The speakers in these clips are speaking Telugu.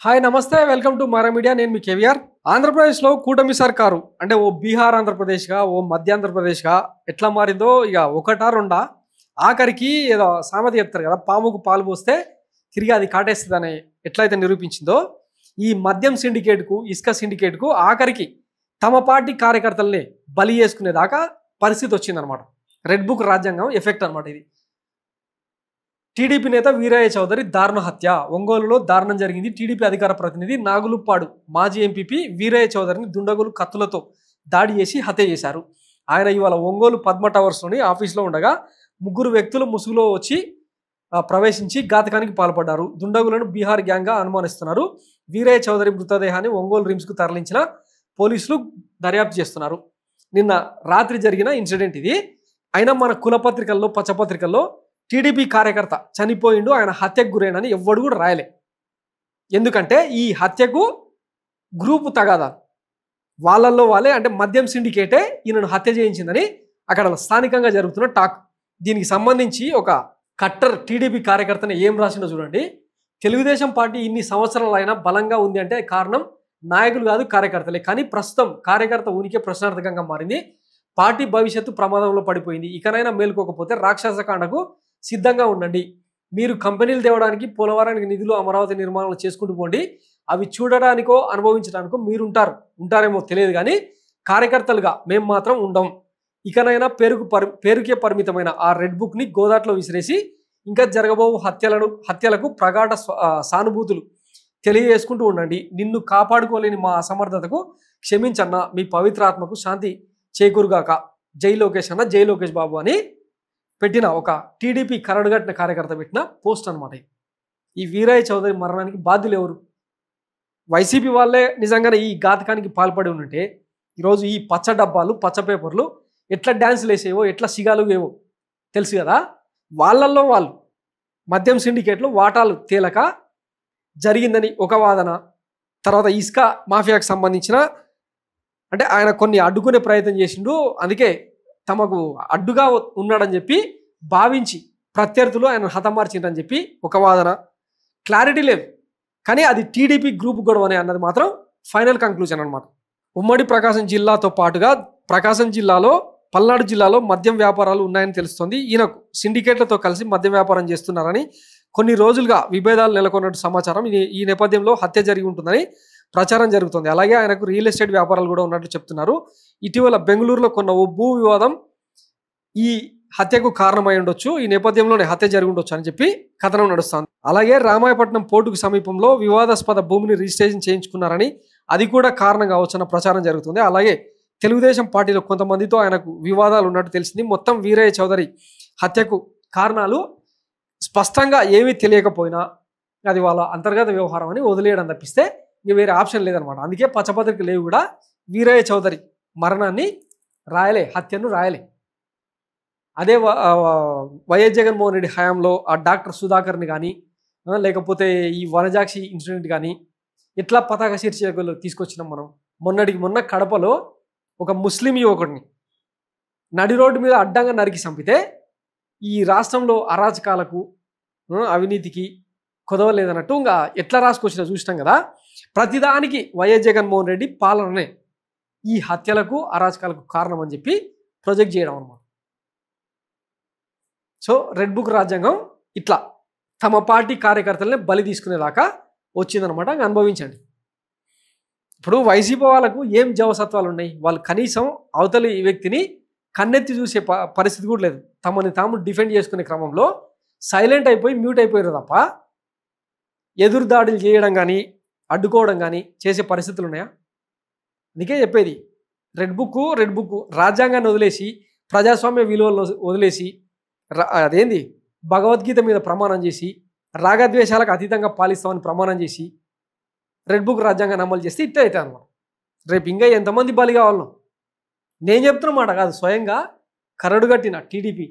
హాయ్ నమస్తే వెల్కమ్ టు మారా మీడియా నేను మీ కేవీఆర్ ఆంధ్రప్రదేశ్లో కూటమి సర్కారు అంటే ఓ బీహార్ ఆంధ్రప్రదేశ్గా ఓ మధ్య ఆంధ్రప్రదేశ్గా ఎట్లా మారిందో ఇక ఒకటా రెండా ఆఖరికి ఏదో సామెత చెప్తారు కదా పాముకు పాలు పోస్తే తిరిగి అది కాటేస్తుందని ఎట్లయితే నిరూపించిందో ఈ మద్యం సిండికేట్కు ఇసుక సిండికేట్కు ఆఖరికి తమ పార్టీ కార్యకర్తల్ని బలి చేసుకునేదాకా పరిస్థితి వచ్చిందనమాట. రెడ్ బుక్ రాజ్యాంగం ఎఫెక్ట్ అనమాట ఇది. టీడీపీ నేత వీరయ్య చౌదరి దారుణ హత్య. ఒంగోలులో దారుణం జరిగింది. టీడీపీ అధికార ప్రతినిధి నాగులుప్పాడు మాజీ ఎంపీపీ వీరయ్య చౌదరిని దుండగులు కత్తులతో దాడి చేసి హత్య చేశారు. ఆయన ఇవాళ ఒంగోలు పద్మ టవర్స్లోని ఆఫీస్లో ఉండగా ముగ్గురు వ్యక్తులు ముసుగులో వచ్చి ప్రవేశించి ఘాతకానికి పాల్పడ్డారు. దుండగులను బీహార్ గ్యాంగ్గా అనుమానిస్తున్నారు. వీరయ్య చౌదరి మృతదేహాన్ని ఒంగోలు రిమ్స్కు తరలించిన పోలీసులు దర్యాప్తు చేస్తున్నారు. నిన్న రాత్రి జరిగిన ఇన్సిడెంట్ ఇది. అయినా మన కులపత్రికల్లో పచ్చపత్రికల్లో టీడీపీ కార్యకర్త చనిపోయిండు, ఆయన హత్యకు గురైనని ఎవ్వడు కూడా రాయలే. ఎందుకంటే ఈ హత్యకు గ్రూపు తగాదాలు వాళ్ళల్లో వాళ్ళే, అంటే మద్యం సిండికేటే ఈయనను హత్య చేయించిందని అక్కడ స్థానికంగా జరుగుతున్న టాక్. దీనికి సంబంధించి ఒక కట్టర్ టీడీపీ కార్యకర్తని ఏం రాసిందో చూడండి. తెలుగుదేశం పార్టీ ఇన్ని సంవత్సరాలైనా బలంగా ఉంది అంటే కారణం నాయకులు కాదు కార్యకర్తలే. కానీ ప్రస్తుతం కార్యకర్త ఉనికి ప్రశ్నార్థకంగా మారింది. పార్టీ భవిష్యత్తు ప్రమాదంలో పడిపోయింది. ఇకనైనా మేలుకోకపోతే రాక్షసకాండకు సిద్ధంగా ఉండండి. మీరు కంపెనీలు తేవడానికి పోలవరానికి నిధులు అమరావతి నిర్మాణాలు చేసుకుంటూ పోండి. అవి చూడడానికో అనుభవించడానికో ఉంటారేమో తెలియదు, కానీ కార్యకర్తలుగా మేము మాత్రం ఉండం. ఇకనైనా పేరుకే పరిమితమైన ఆ రెడ్ బుక్ని గోదాట్లో విసిరేసి ఇంకా జరగబో హత్యలకు ప్రగాఢ సానుభూతులు తెలియజేసుకుంటూ ఉండండి. నిన్ను కాపాడుకోలేని మా అసమర్థతకు క్షమించన్నా, మీ పవిత్రాత్మకు శాంతి చేకూరుగాక. జై లోకేష్ అన్న, జై లోకేష్ బాబు అని పెట్టిన ఒక టీడీపీ కరడుగట్టిన కార్యకర్త పెట్టిన పోస్ట్ అనమాట. ఈ వీరయ్య చౌదరి మరణానికి బాధ్యులు ఎవరు? వైసీపీ వాళ్ళే నిజంగానే ఈ ఘాతకానికి పాల్పడి ఉంటే ఈరోజు ఈ పచ్చ డబ్బాలు పచ్చ పేపర్లు ఎట్లా డ్యాన్సులు వేసేవో ఎట్లా సిగాలు ఏవో తెలుసు కదా. వాళ్ళల్లో వాళ్ళు మద్యం సిండికేట్లో వాటాలు తేలక జరిగిందని ఒక వాదన. తర్వాత ఇసుక మాఫియాకు సంబంధించిన అంటే ఆయన కొన్ని అడ్డుకునే ప్రయత్నం చేసిండు, అందుకే తమకు అడ్డుగా ఉన్నాడని చెప్పి భావించి ప్రత్యర్థులు ఆయన హతమార్చిండని చెప్పి ఒక వాదన. క్లారిటీ లేదు, కానీ అది టీడీపీ గ్రూప్ గొడవ అన్నది మాత్రం ఫైనల్ కంక్లూజన్ అనమాట. ఉమ్మడి ప్రకాశం జిల్లాతో పాటుగా ప్రకాశం జిల్లాలో పల్నాడు జిల్లాలో మద్యం వ్యాపారాలు ఉన్నాయని తెలుస్తోంది. ఈయనకు సిండికేట్లతో కలిసి మద్యం వ్యాపారం చేస్తున్నారని కొన్ని రోజులుగా విభేదాలు నెలకొన్నట్టు సమాచారం. ఈ నేపథ్యంలో హత్య జరిగి ఉంటుందని ప్రచారం జరుగుతుంది. అలాగే ఆయనకు రియల్ ఎస్టేట్ వ్యాపారాలు కూడా ఉన్నట్లు చెప్తున్నారు. ఇటీవల బెంగళూరులో కొన్న ఓ భూ వివాదం ఈ హత్యకు కారణమై ఉండొచ్చు, ఈ నేపథ్యంలోనే హత్య జరిగి ఉండొచ్చు అని చెప్పి కథనం నడుస్తుంది. అలాగే రామాయపట్నం పోర్టుకు సమీపంలో వివాదాస్పద భూమిని రిజిస్ట్రేషన్ చేయించుకున్నారని అది కూడా కారణం కావచ్చన్న ప్రచారం జరుగుతుంది. అలాగే తెలుగుదేశం పార్టీలో కొంతమందితో ఆయనకు వివాదాలు ఉన్నట్టు తెలిసింది. మొత్తం వీరయ్య చౌదరి హత్యకు కారణాలు స్పష్టంగా ఏమీ తెలియకపోయినా అది వాళ్ళ అంతర్గత వ్యవహారం అని వదిలేయడం తప్పిస్తే ఇంక వేరే ఆప్షన్ లేదనమాట. అందుకే పచ్చపత్రిక లేవు కూడా వీరయ్య చౌదరి మరణాన్ని రాయలే, హత్యను రాయలే. అదే వైఎస్ జగన్మోహన్ రెడ్డి హయాంలో ఆ డాక్టర్ సుధాకర్ని కానీ లేకపోతే ఈ వనజాక్షి ఇన్సిడెంట్ కానీ ఎట్లా పతాక శీర్షికలు తీసుకొచ్చినాం మనం. మొన్న కడపలో ఒక ముస్లిం యువకుడిని నడి రోడ్డు మీద అడ్డంగా నరికి చంపితే ఈ రాష్ట్రంలో అరాచకాలకు అవినీతికి కుదవలేదన్నట్టు ఇంకా ఎట్లా రాసుకొచ్చినా చూసినాం కదా. ప్రతిదానికి వైఎస్ జగన్మోహన్ రెడ్డి పాలననే ఈ హత్యలకు అరాచకాలకు కారణం అని చెప్పి ప్రొజెక్ట్ చేయడం అన్నమాట. సో రెడ్ బుక్ రాజ్యాంగం ఇట్లా తమ పార్టీ కార్యకర్తలనే బలి తీసుకునేదాకా వచ్చిందనమాట. అనుభవించండి. ఇప్పుడు వైసీపీ వాళ్ళకు ఏం జవసత్వాలు ఉన్నాయి? వాళ్ళు కనీసం అవతలి వ్యక్తిని కన్నెత్తి చూసే పరిస్థితి కూడా లేదు. తమని తాము డిఫెండ్ చేసుకునే క్రమంలో సైలెంట్ అయిపోయి మ్యూట్ అయిపోయారు తప్ప ఎదురు దాడులు చేయడం కానీ అడ్డుకోవడం కానీ చేసే పరిస్థితులు ఉన్నాయా? అందుకే చెప్పేది రెడ్ బుక్ రాజ్యాంగాన్ని వదిలేసి ప్రజాస్వామ్య విలువలను వదిలేసి అదేంది భగవద్గీత మీద ప్రమాణం చేసి రాగద్వేషాలకు అతీతంగా పాలిస్తామని ప్రమాణం చేసి రెడ్ బుక్ రాజ్యాంగాన్ని అమలు చేస్తే ఇట్టే అవుతాయి అనమాట. రేపు ఇంకా ఎంతమంది బలి కావాలనో నేను చెప్తున్నమాట కాదు, స్వయంగా కరడుగట్టిన టీడీపీ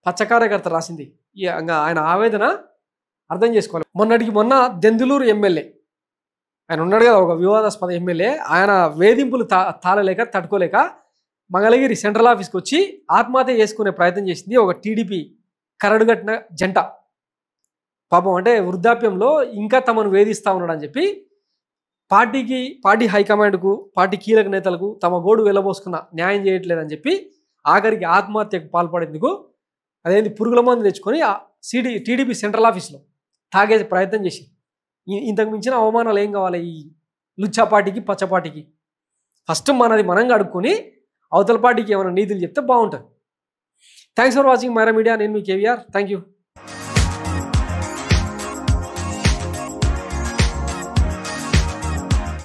పచ్చ కార్యకర్త రాసింది. ఇంకా ఆయన ఆవేదన అర్థం చేసుకోవాలి. మొన్న దెందులూరు ఎమ్మెల్యే ఆయన ఉన్నాడు కదా, ఒక వివాదాస్పద ఎమ్మెల్యే. ఆయన వేధింపులు తట్టుకోలేక మంగళగిరి సెంట్రల్ ఆఫీస్కి వచ్చి ఆత్మహత్య చేసుకునే ప్రయత్నం చేసింది ఒక టీడీపీ కరడుగట్టిన జంట. పాపం అంటే వృద్ధాప్యంలో ఇంకా తమను వేధిస్తూ ఉన్నాడని చెప్పి పార్టీ హైకమాండ్కు పార్టీ కీలక నేతలకు తమ గోడు వెళ్ళబోసుకున్న న్యాయం చేయట్లేదని చెప్పి ఆఖరికి ఆత్మహత్యకు పాల్పడేందుకు అదేంటి పురుగుల మందు తెచ్చుకొని టీడీపీ సెంట్రల్ ఆఫీస్లో తాగే ప్రయత్నం చేసి ఇంతకు మించిన అవమానాలు ఏం కావాలి ఈ లుచ్చా పార్టీకి పచ్చ పార్టీకి? ఫస్ట్ మనది మనంగా అడుక్కొని అవతల పార్టీకి ఏమైనా నీతులు చెప్తే బాగుంటుంది. Thanks for watching Myra Media. నేను మీ కేవీఆర్. Thank you.